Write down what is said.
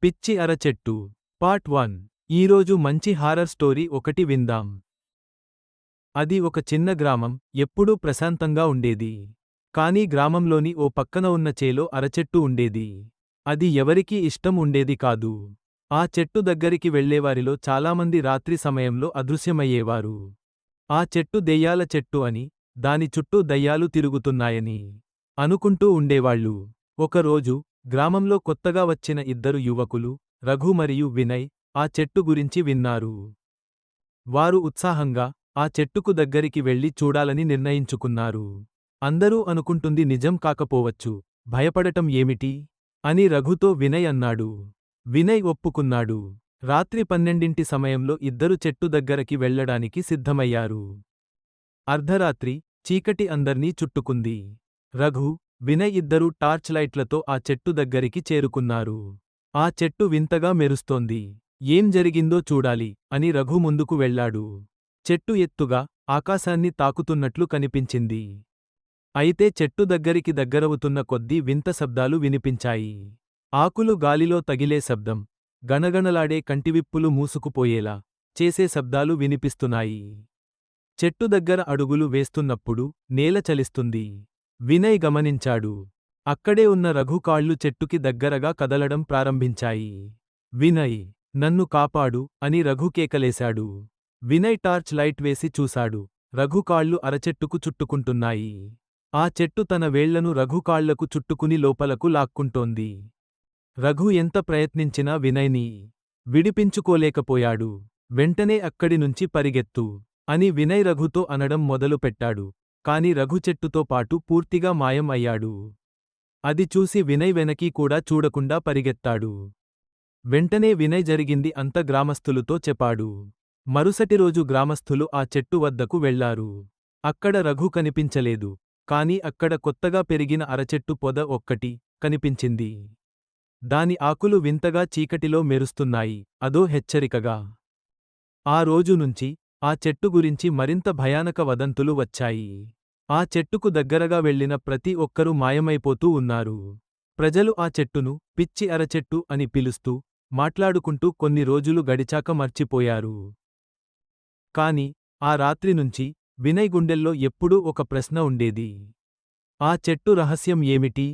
పిచ్చి అరచెట్టు పార్ట్ 1. ఈరోజు మంచి హారర్ స్టోరీ ఒకటి విందాం. అది ఒక చిన్న గ్రామం, ఎప్పుడూ ప్రశాంతంగా ఉండేది. కానీ గ్రామంలోని ఓ పక్కన ఉన్న చేలో అరచెట్టు ఉండేది. అది ఎవరికీ ఇష్టం ఉండేది కాదు. ఆ చెట్టు దగ్గరికి వెళ్లేవారిలో చాలామంది రాత్రి సమయంలో అదృశ్యమయ్యేవారు. ఆ చెట్టు దెయ్యాల చెట్టు అని, దాని చుట్టూ దయ్యాలు తిరుగుతున్నాయని అనుకుంటూ ఉండేవాళ్ళు. ఒకరోజు గ్రామంలో కొత్తగా వచ్చిన ఇద్దరు యువకులు, రఘు మరియు వినయ్, ఆ చెట్టు గురించి విన్నారు. వారు ఉత్సాహంగా ఆ చెట్టుకు దగ్గరికి వెళ్లి చూడాలని నిర్ణయించుకున్నారు. అందరూ అనుకుంటుంది నిజం కాకపోవచ్చు, భయపడటం ఏమిటి అని రఘుతో వినయ్ అన్నాడు. వినయ్ ఒప్పుకున్నాడు. రాత్రి 12 సమయంలో ఇద్దరు చెట్టు దగ్గరకి వెళ్లడానికి సిద్ధమయ్యారు. అర్ధరాత్రి, చీకటి అందర్నీ చుట్టుకుంది. రఘు, వినయ్ ఇద్దరూ టార్చ్ లైట్లతో ఆ చెట్టు దగ్గరికి చేరుకున్నారు. ఆ చెట్టు వింతగా మెరుస్తోంది. ఏం జరిగిందో చూడాలి అని రఘు ముందుకు వెళ్లాడు. చెట్టు ఎత్తుగా, ఆకాశాన్ని తాకుతున్నట్లు కనిపించింది. అయితే చెట్టు దగ్గరికి దగ్గరవుతున్న కొద్దీ వింత శబ్దాలు వినిపించాయి. ఆకులు గాలిలో తగిలే శబ్దం, గణగణలాడే కంటివిప్పులు మూసుకుపోయేలా చేసే శబ్దాలు వినిపిస్తున్నాయి. చెట్టు దగ్గర అడుగులు వేస్తున్నప్పుడు నేల చలిస్తుంది. వినయ్ గమనించాడు. అక్కడే ఉన్న రఘు కాళ్ళు చెట్టుకి దగ్గరగా కదలడం ప్రారంభించాయి. వినయ్, నన్ను కాపాడు అని రఘు కేకలేశాడు. వినయ్ టార్చ్ లైట్ వేసి చూశాడు. రఘు కాళ్ళు అరచెట్టుకు చుట్టుకుంటున్నాయి. ఆ చెట్టు తన వేళ్లను రఘు కాళ్లకు చుట్టుకుని లోపలకు లాక్కుంటోంది. రఘు ఎంత ప్రయత్నించినా వినయ్ని విడిపించుకోలేకపోయాడు. వెంటనే అక్కడి నుంచి పరిగెత్తు అని వినయ్ రఘుతో అనడం మొదలుపెట్టాడు. కాని రఘు చెట్టుతో పాటు పూర్తిగా మాయం అయ్యాడు. అది చూసి వినయ్ వెనకీ కూడా చూడకుండా పరిగెత్తాడు. వెంటనే వినయ్ జరిగింది అంత గ్రామస్థులుతో చెప్పాడు. మరుసటి రోజు గ్రామస్థులు ఆ చెట్టు వద్దకు వెళ్లారు. అక్కడ రఘు కనిపించలేదు. కాని అక్కడ కొత్తగా పెరిగిన అరచెట్టు పొద ఒక్కటి కనిపించింది. దాని ఆకులు వింతగా చీకటిలో మెరుస్తున్నాయి, అదో హెచ్చరికగా. ఆ రోజు నుంచి ఆ చెట్టు గురించి మరింత భయానక వదంతులు వచ్చాయి. ఆ చెట్టుకు దగ్గరగా వెళ్లిన ప్రతి ఒక్కరూ మాయమైపోతూ ఉన్నారు. ప్రజలు ఆ చెట్టును పిచ్చి అరచెట్టు అని పిలుస్తూ, మాట్లాడుకుంటూ కొన్ని రోజులు గడిచాక మర్చిపోయారు. కాని ఆ రాత్రి నుంచి వినయ్ గుండెల్లో ఎప్పుడూ ఒక ప్రశ్న ఉండేది. ఆ చెట్టు రహస్యం ఏమిటి?